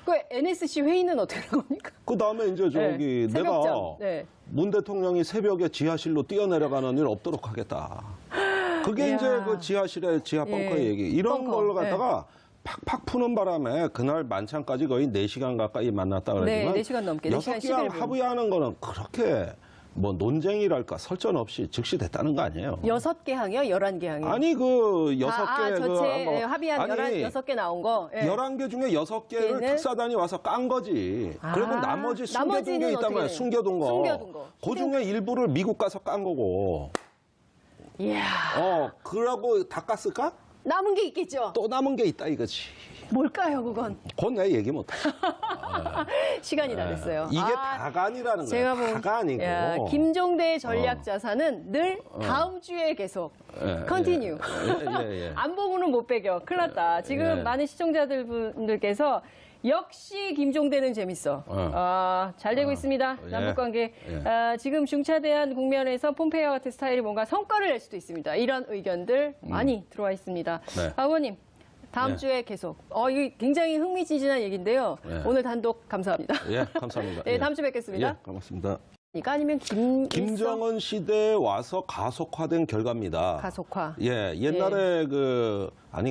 그 NSC 회의는 어떻게 된 겁니까? 그 다음에 이제 저기 네. 내가 새벽잠. 네. 문 대통령이 새벽에 지하실로 뛰어내려가는 일 없도록 하겠다. 그게 이야. 이제 그 지하실의 지하 벙커 예. 얘기. 이런 벙커. 걸 갖다가 팍팍 푸는 바람에 그날 만찬까지 거의 4시간 가까이 만났다 그러지만 네, 4시간 넘게, 4시간 6시간 11분. 합의하는 거는 그렇게 뭐 논쟁이랄까 설전 없이 즉시 됐다는 거 아니에요. 6개 항이요? 11개 항이요? 아니 그 6개 전체 합의안 아니 6개 나온 거. 예. 11개 중에 6개를 걔는? 특사단이 와서 깐 거지. 그리고 나머지 숨겨둔 나머지는 게 있단 말이야. 어떻게 숨겨둔 거. 숨겨둔 거. 그 중에 일부를 미국 가서 깐 거고. 이야. 그러고 다 깠을까? 남은 게 있겠죠? 또 남은 게 있다 이거지. 뭘까요, 그건? 그건 내가 얘기 못해. 시간이 다 됐어요. 이게 다가 아니라는 거야. 제가 본 다가 아니고. 김종대의 전략 자산은 늘 다음 주에 계속 컨티뉴. 예. 안 보고는 못 배겨. 큰일 났다. 지금 예. 많은 시청자분들께서 역시 김종대는 재밌어. 잘 되고 있습니다. 예. 남북관계. 예. 지금 중차대한 국면에서 폼페이오 같은 스타일이 뭔가 성과를 낼 수도 있습니다. 이런 의견들 많이 들어와 있습니다. 네. 아버님. 다음 네. 주에 계속. 이거 굉장히 흥미진진한 얘기인데요. 네. 오늘 단독 감사합니다. 예, 감사합니다. 네, 다음 주에 뵙겠습니다. 예, 고맙습니다. 아니면 김정은 시대에 와서 가속화된 결과입니다. 가속화. 예, 옛날에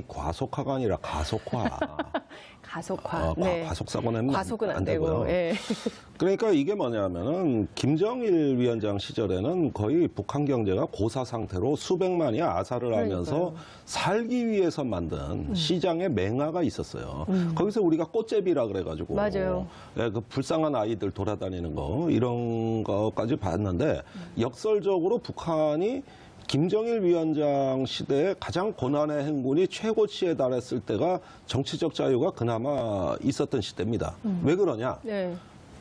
과속화가 아니라 가속화. 가속화. 네. 과속 사고 내면 과속은 안 되고요. 되고. 예. 그러니까 이게 뭐냐면은 김정일 위원장 시절에는 거의 북한 경제가 고사 상태로 수백만이 아사를 하면서 살기 위해서 만든 시장에 맹아가 있었어요. 거기서 우리가 꽃제비라 그래가지고 맞아요. 예, 그 불쌍한 아이들 돌아다니는 거 이런 거까지 봤는데 역설적으로 북한이 김정일 위원장 시대에 가장 고난의 행군이 최고치에 달했을 때가 정치적 자유가 그나마 있었던 시대입니다. 왜 그러냐? 네.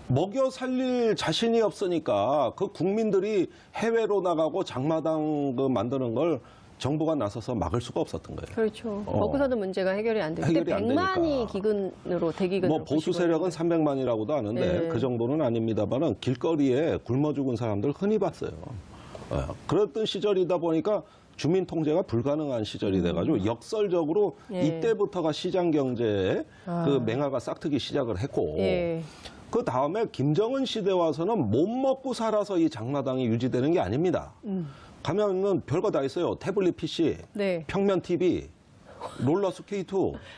먹여 살릴 자신이 없으니까 그 국민들이 해외로 나가고 장마당 만드는 걸 정부가 나서서 막을 수가 없었던 거예요. 그렇죠. 거기서도 문제가 해결이 안 되고. 해결이 안 100만이 되니까. 기근으로 대기근으로 뭐 보수 세력은 300만이라고도 하는데 네. 그 정도는 아닙니다만은 길거리에 굶어 죽은 사람들 흔히 봤어요. 그랬던 시절이다 보니까 주민 통제가 불가능한 시절이 돼가지고 역설적으로 예. 이때부터가 시장 경제에 그 맹아가 싹트기 시작을 했고 예. 그 다음에 김정은 시대 와서는 못 먹고 살아서 이 장마당이 유지되는 게 아닙니다. 가면은 별거 다 있어요. 태블릿 PC, 네. 평면 TV, 롤러 스케이트.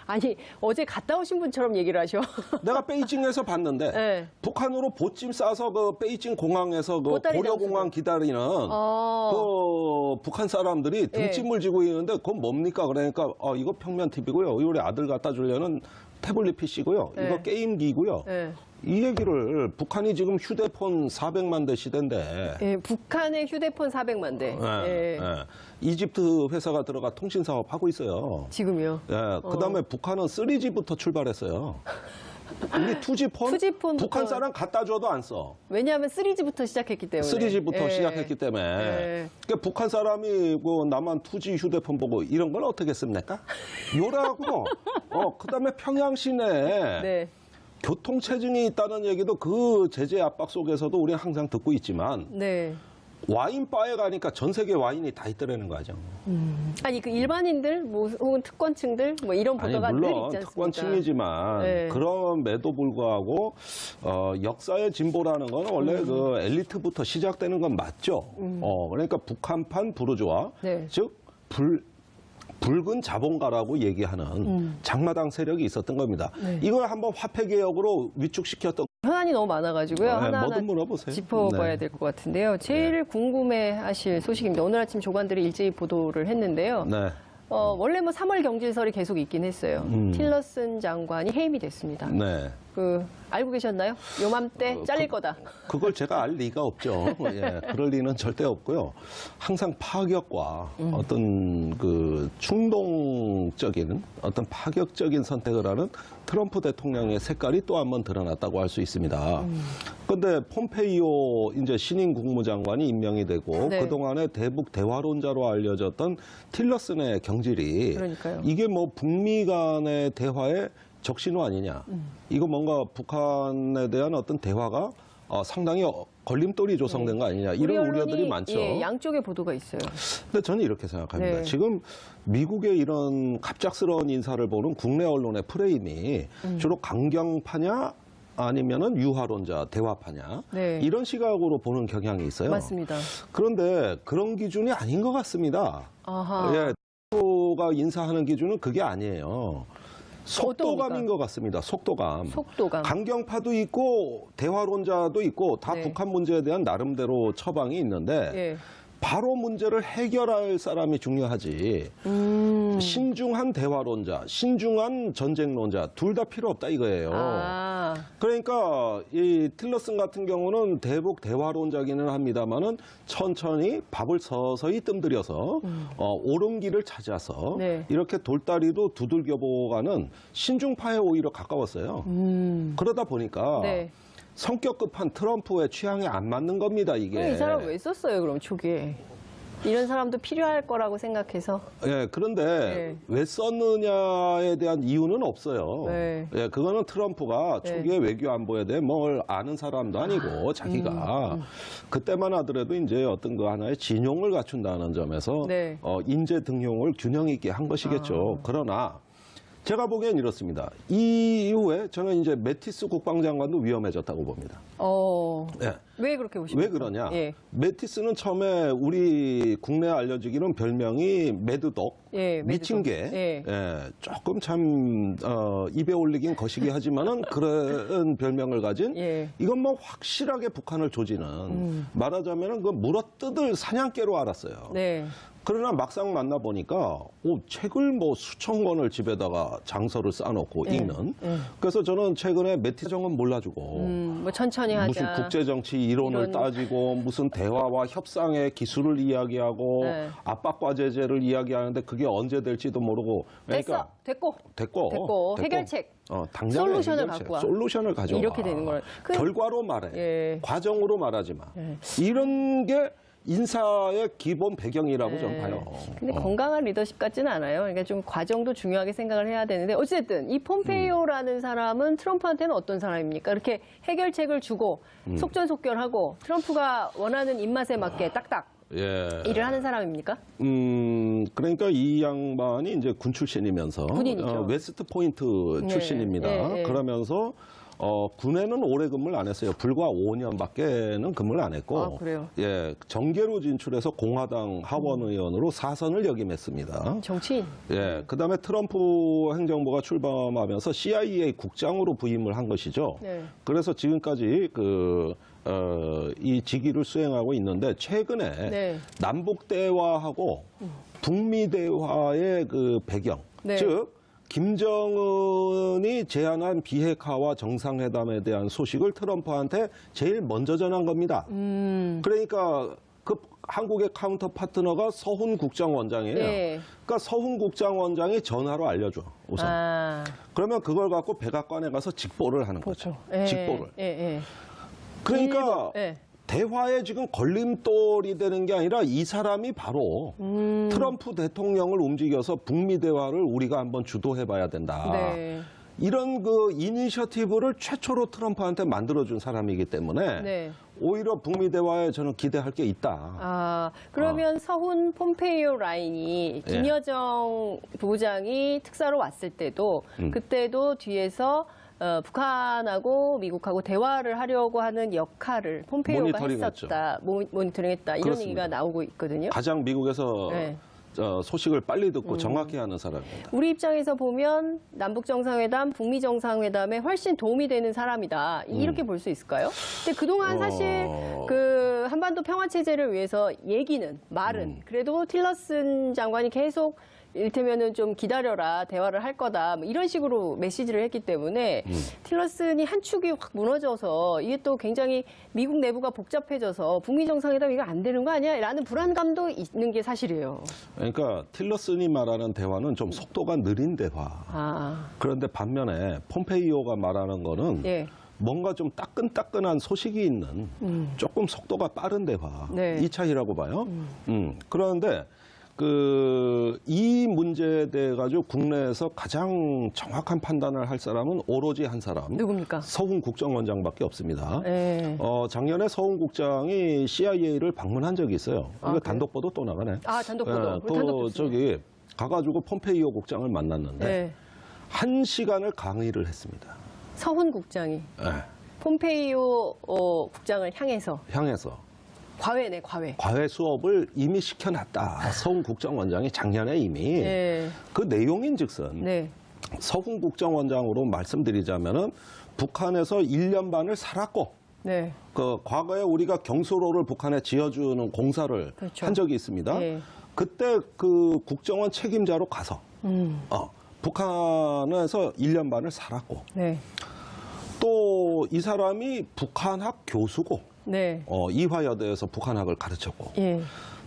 아니, 어제 갔다 오신 분처럼 얘기를 하셔. 내가 베이징에서 봤는데 네. 북한으로 보찜 싸서 그 베이징 공항에서 그 보따리 고려공항 기다리는 그 북한 사람들이 등짐을 지고 있는데 그건 뭡니까? 그러니까 이거 평면 TV고요. 우리 아들 갖다 주려는 태블릿 PC고요. 이거 게임기고요. 네. 이 얘기를 북한이 지금 휴대폰 400만 대 시대인데 예, 북한의 휴대폰 400만 대. 예. 이집트 회사가 들어가 통신 사업 하고 있어요. 지금요. 예, 그다음에 북한은 3G부터 출발했어요. 우리 2G 폰 북한 사람 갖다 줘도 안 써. 왜냐하면 3G부터 시작했기 때문에. 3G부터 시작했기 때문에. 그러니까 북한 사람이 남한 2G 휴대폰 보고 이런 걸 어떻게 씁니까? 요라고. 그다음에 평양 시내에 네. 교통체증이 있다는 얘기도 그 제재 압박 속에서도 우리는 항상 듣고 있지만 네. 와인바에 가니까 전 세계 와인이 다 있더라는 거죠. 아니 그 일반인들 뭐 혹은 특권층들 뭐 이런 아니 보도가 늘 물론 있지 않습니까? 특권층이지만 네. 그럼에도 불구하고 역사의 진보라는 건 원래 그 엘리트부터 시작되는 건 맞죠. 그러니까 북한판 부르주아 네. 즉 붉은 자본가라고 얘기하는 장마당 세력이 있었던 겁니다. 이걸 한번 화폐개혁으로 위축시켰던 현안이 너무 많아가지고요. 하나하나 뭐든 물어보세요. 짚어봐야 네. 될 것 같은데요. 제일 궁금해하실 소식입니다. 오늘 아침 조간들이 일제히 보도를 했는데요. 네. 원래 뭐 3월 경질설이 계속 있긴 했어요. 틸러슨 장관이 해임이 됐습니다. 네. 알고 계셨나요? 요맘때 잘릴 거다. 그걸 제가 알 리가 없죠. 예, 그럴 리는 절대 없고요. 항상 파격과 어떤 그 충동적인 어떤 파격적인 선택을 하는 트럼프 대통령의 색깔이 또 한 번 드러났다고 할 수 있습니다. 그런데 폼페이오 이제 신임 국무장관이 임명이 되고 네. 그동안에 대북 대화론자로 알려졌던 틸러슨의 경질이 그러니까요. 이게 뭐 북미 간의 대화의 적신호 아니냐. 이거 뭔가 북한에 대한 어떤 대화가 상당히 걸림돌이 조성된 거 아니냐. 이런 우리 우려들이 언론이, 많죠. 예, 양쪽의 보도가 있어요. 근데 저는 이렇게 생각합니다. 네. 지금 미국의 이런 갑작스러운 인사를 보는 국내 언론의 프레임이 주로 강경파냐 아니면은 유화론자, 대화파냐 네. 이런 시각으로 보는 경향이 있어요. 맞습니다. 그런데 그런 기준이 아닌 것 같습니다. 아하. 예, 가 인사하는 기준은 그게 아니에요. 속도감인 것 같습니다. 속도감. 속도감. 강경파도 있고 대화론자도 있고 다 네. 북한 문제에 대한 나름대로 처방이 있는데 예. 바로 문제를 해결할 사람이 중요하지. 신중한 대화론자, 신중한 전쟁론자 둘 다 필요 없다 이거예요. 그러니까 이 틸러슨 같은 경우는 대북 대화론자기는 합니다만은 천천히 밥을 서서히 뜸들여서 옳은 길을 찾아서 네. 이렇게 돌다리도 두들겨 보고가는 신중파에 오히려 가까웠어요. 그러다 보니까 네. 성격 급한 트럼프의 취향에 안 맞는 겁니다, 이게. 그럼 이 사람 왜 썼어요, 그럼 초기에? 이런 사람도 필요할 거라고 생각해서. 예, 그런데 왜 썼느냐에 대한 이유는 없어요. 네. 예, 그거는 트럼프가 초기에 외교 안보에 대해 뭘 아는 사람도 아니고 자기가 그때만 하더라도 이제 어떤 그 하나의 진용을 갖춘다는 점에서 네. 인재 등용을 균형 있게 한 것이겠죠. 그러나 제가 보기엔 이렇습니다. 이 이후에 저는 이제 매티스 국방장관도 위험해졌다고 봅니다. 네. 왜 그렇게 보십니까? 왜 그러냐? 예. 매티스는 처음에 우리 국내에 알려지기는 별명이 매드독, 예, 미친 개. 예. 예, 조금 참 입에 올리긴 거시기 하지만은 그런 별명을 가진 예. 이건 뭐 확실하게 북한을 조지는 말하자면은 그 물어뜯을 사냥개로 알았어요. 네. 그러나 막상 만나보니까 책을 뭐 수천 권을 집에다가 장서를 쌓아놓고 읽는. 그래서 저는 최근에 매티정은 몰라주고 뭐 천천히 하자. 무슨 국제정치 이론을 따지고 무슨 대화와 협상의 기술을 이야기하고 네. 압박과 제재를 이야기하는데 그게 언제 될지도 모르고. 그러니까 됐고. 해결책. 당장의 솔루션을 해결책, 갖고 와. 솔루션을 가져와. 이렇게 되는 거예요. 결과로 말해. 예. 과정으로 말하지 마. 이런 게 인사의 기본 배경이라고 저는 봐요. 근데 건강한 리더십 같지는 않아요. 그러니까 좀 과정도 중요하게 생각을 해야 되는데 어쨌든 이 폼페이오라는 사람은 트럼프한테는 어떤 사람입니까? 이렇게 해결책을 주고 속전속결하고 트럼프가 원하는 입맛에 맞게 딱딱 예. 일을 하는 사람입니까? 그러니까 이 양반이 이제 군 출신이면서 군인이죠. 웨스트 포인트 출신입니다. 예. 그러면서 군에는 오래 근무를 안 했어요. 불과 5년밖에는 근무를 안 했고, 아, 그래요? 예, 정계로 진출해서 공화당 하원 의원으로 4선을 역임했습니다. 정치인. 예, 그다음에 트럼프 행정부가 출범하면서 CIA 국장으로 부임을 한 것이죠. 네. 그래서 지금까지 이 직위를 수행하고 있는데 최근에 네. 남북 대화하고 북미 대화의 그 배경, 네. 즉 김정은이 제안한 비핵화와 정상회담에 대한 소식을 트럼프한테 제일 먼저 전한 겁니다. 그러니까 그 한국의 카운터 파트너가 서훈 국장원장이에요. 네. 그러니까 서훈 국장원장이 전화로 알려줘, 우선. 그러면 그걸 갖고 백악관에 가서 직보를 하는 거죠. 직보를. 그러니까 대화에 지금 걸림돌이 되는 게 아니라 이 사람이 바로 트럼프 대통령을 움직여서 북미 대화를 우리가 한번 주도해봐야 된다. 네. 이런 그 이니셔티브를 최초로 트럼프한테 만들어준 사람이기 때문에 네. 오히려 북미 대화에 저는 기대할 게 있다. 그러면 서훈 폼페이오 라인이 김여정 부부장이 특사로 왔을 때도 그때도 뒤에서 북한하고 미국하고 대화를 하려고 하는 역할을 폼페이오가 했었다. 모니터링했다. 이런 그렇습니다. 얘기가 나오고 있거든요. 가장 미국에서 소식을 빨리 듣고 정확히 하는 사람입니다. 우리 입장에서 보면 남북 정상회담, 북미 정상회담에 훨씬 도움이 되는 사람이다. 이렇게 볼 수 있을까요? 근데 그동안 사실 그 한반도 평화 체제를 위해서 말은 그래도 틸러슨 장관이 계속 이를테면은 좀 기다려라, 대화를 할 거다, 뭐 이런 식으로 메시지를 했기 때문에 틸러슨이 한 축이 확 무너져서 이게 또 굉장히 미국 내부가 복잡해져서 북미 정상회담 이거 안 되는 거 아니야? 라는 불안감도 있는 게 사실이에요. 그러니까 틸러슨이 말하는 대화는 좀 속도가 느린 대화. 그런데 반면에 폼페이오가 말하는 거는 뭔가 좀 따끈따끈한 소식이 있는 조금 속도가 빠른 대화. 이 차이라고 봐요. 그런데 이 문제에 대해 가지고 국내에서 가장 정확한 판단을 할 사람은 오로지 한 사람. 누굽니까? 서훈 국정원장밖에 없습니다. 작년에 서훈 국장이 CIA를 방문한 적이 있어요. 그러니까 단독 보도 또 나가네. 단독 보도. 저기 가가지고 폼페이오 국장을 만났는데 1시간을 강의를 했습니다. 서훈 국장이 폼페이오 국장을 향해서. 과외네, 과외. 과외 수업을 이미 시켜놨다. 서훈 국정원장이 작년에 이미. 그 내용인즉슨 서훈 국정원장으로 말씀드리자면은 북한에서 1년 반을 살았고 그 과거에 우리가 경수로를 북한에 지어주는 공사를 한 적이 있습니다. 그때 그 국정원 책임자로 가서 북한에서 1년 반을 살았고 또 이 사람이 북한학 교수고 이화여대에서 북한학을 가르쳤고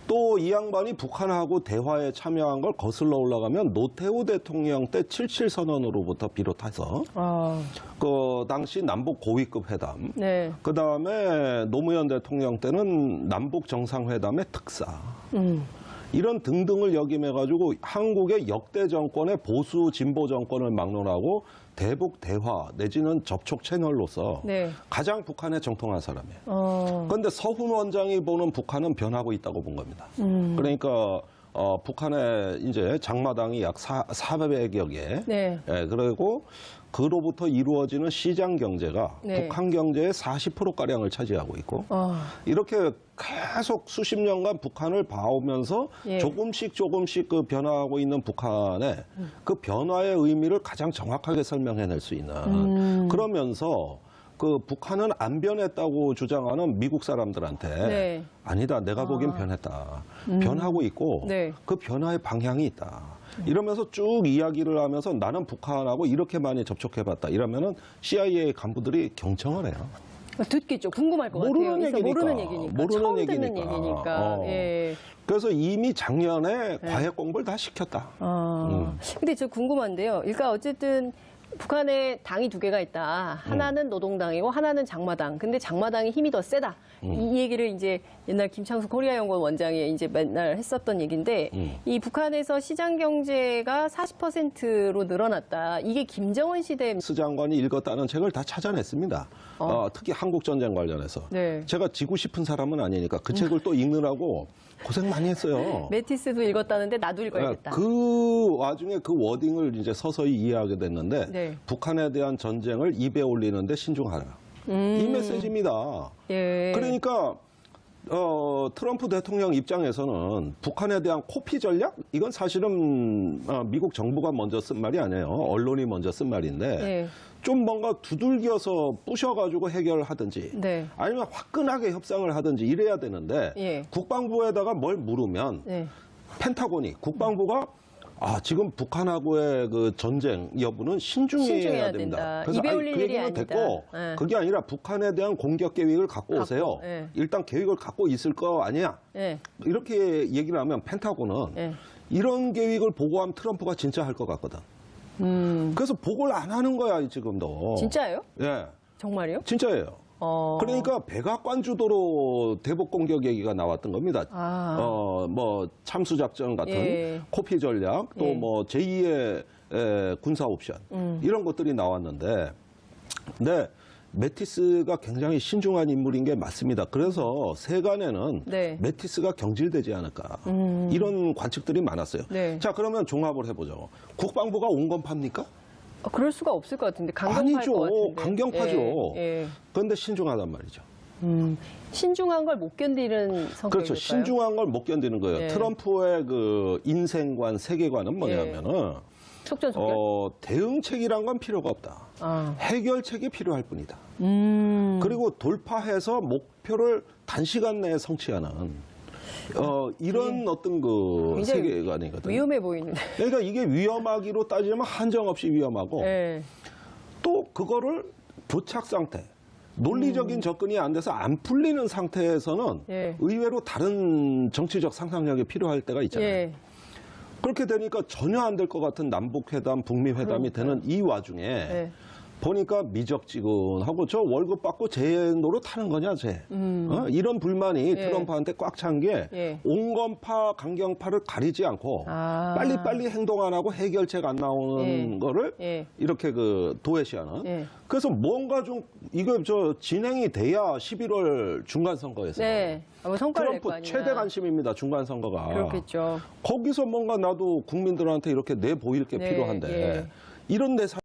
또 이 양반이 북한하고 대화에 참여한 걸 거슬러 올라가면 노태우 대통령 때 77선언으로부터 비롯해서 그 당시 남북 고위급 회담 그다음에 노무현 대통령 때는 남북 정상회담의 특사 이런 등등을 역임해가지고 한국의 역대 정권의 보수 진보 정권을 막론하고 대북 대화 내지는 접촉 채널로서 가장 북한에 정통한 사람이에요. 그런데 서훈 원장이 보는 북한은 변하고 있다고 본 겁니다. 그러니까 북한의 이제 장마당이 약 400여 개. 네. 예, 그리고 그로부터 이루어지는 시장 경제가 네. 북한 경제의 40%가량을 차지하고 있고 이렇게 계속 수십 년간 북한을 봐오면서 예. 조금씩 그 변화하고 있는 북한의 그 변화의 의미를 가장 정확하게 설명해낼 수 있는 그러면서 그 북한은 안 변했다고 주장하는 미국 사람들한테 네. 아니다, 내가 보기엔 변했다. 변하고 있고 네. 그 변화의 방향이 있다. 이러면서 쭉 이야기를 하면서 나는 북한하고 이렇게 많이 접촉해봤다. 이러면은 CIA 간부들이 경청을 해요. 듣겠죠. 궁금할 것 모르는 같아요. 얘기니까. 모르는 얘기니까. 모르는 처음 얘기니까. 듣는 얘기니까. 예. 그래서 이미 작년에 과외 공부를 다 시켰다. 근데 저 궁금한데요. 그러니까 어쨌든 북한에 당이 두 개가 있다. 하나는 노동당이고 하나는 장마당. 근데 장마당이 힘이 더 세다. 이 얘기를 이제 옛날 김창수 코리아연구원 원장이 이제 맨날 했었던 얘기인데 이 북한에서 시장 경제가 40%로 늘어났다. 이게 김정은 시대 스 장관이 읽었다는 책을 다 찾아냈습니다. 특히 한국 전쟁 관련해서. 네. 제가 지고 싶은 사람은 아니니까 그 책을 또 읽느라고 고생 많이 했어요. 메티스도 읽었다는데 나도 읽어야겠다. 그 와중에 그 워딩을 이제 서서히 이해하게 됐는데 네. 북한에 대한 전쟁을 입에 올리는데 신중하라. 이 메시지입니다. 예. 그러니까 트럼프 대통령 입장에서는 북한에 대한 코피 전략? 이건 사실은 미국 정부가 먼저 쓴 말이 아니에요. 언론이 먼저 쓴 말인데 예. 좀 뭔가 두들겨서 부셔가지고 해결하든지 네. 아니면 화끈하게 협상을 하든지 이래야 되는데 예. 국방부에다가 뭘 물으면 네. 펜타곤이 국방부가 지금 북한하고의 그 전쟁 여부는 신중해야 신중해야 됩니다. 된다. 입에 올릴 그 일이 얘기는 아니다. 됐고 예. 그게 아니라 북한에 대한 공격 계획을 갖고 오세요. 예. 일단 계획을 갖고 있을 거 아니야. 예. 이렇게 얘기를 하면 펜타곤은 예. 이런 계획을 보고하면 트럼프가 진짜 할 것 같거든. 그래서 보고를 안 하는 거야 지금도. 진짜예요? 예, 정말이요? 진짜예요. 그러니까 백악관 주도로 대북 공격 얘기가 나왔던 겁니다. 뭐 참수 작전 같은 예. 코피 전략 또 예. 뭐 제2의 군사 옵션 이런 것들이 나왔는데, 근데 메티스가 굉장히 신중한 인물인 게 맞습니다. 그래서 세간에는 네. 메티스가 경질되지 않을까 이런 관측들이 많았어요. 네. 자, 그러면 종합을 해보죠. 국방부가 온건팝니까? 그럴 수가 없을 것 같은데 강경파일 아니죠. 것 같은데. 강경파죠. 예, 예. 그런데 신중하단 말이죠. 신중한 걸 못 견디는 성격일까요? 그렇죠. 신중한 걸 못 견디는 거예요. 예. 트럼프의 그 인생관, 세계관은 뭐냐면은 속전속결. 대응책이란 건 필요가 없다. 해결책이 필요할 뿐이다. 그리고 돌파해서 목표를 단시간 내에 성취하는 이런 어떤 그 굉장히 세계관이거든요. 위험해 보이는데. 그러니까 이게 위험하기로 따지면 한정없이 위험하고 예. 또 그거를 도착 상태, 논리적인 접근이 안 돼서 안 풀리는 상태에서는 예. 의외로 다른 정치적 상상력이 필요할 때가 있잖아요. 예. 그렇게 되니까 전혀 안 될 것 같은 남북회담, 북미회담이 되는 이 와중에 예. 보니까 미적지근하고 저 월급 받고 제 노릇하는 거냐, 쟤. 이런 불만이 예. 트럼프한테 꽉 찬 게 예. 온건파, 강경파를 가리지 않고 빨리빨리 행동 안 하고 해결책 안 나오는 예. 거를 예. 이렇게 그 도외시하는. 예. 그래서 뭔가 좀 이거 진행이 돼야 11월 중간선거에서 네. 뭐 성과를 낼 거 트럼프 아니야. 최대 관심입니다. 중간선거가. 그렇겠죠. 거기서 뭔가 나도 국민들한테 이렇게 내보일 게 네, 필요한데 예. 이런 내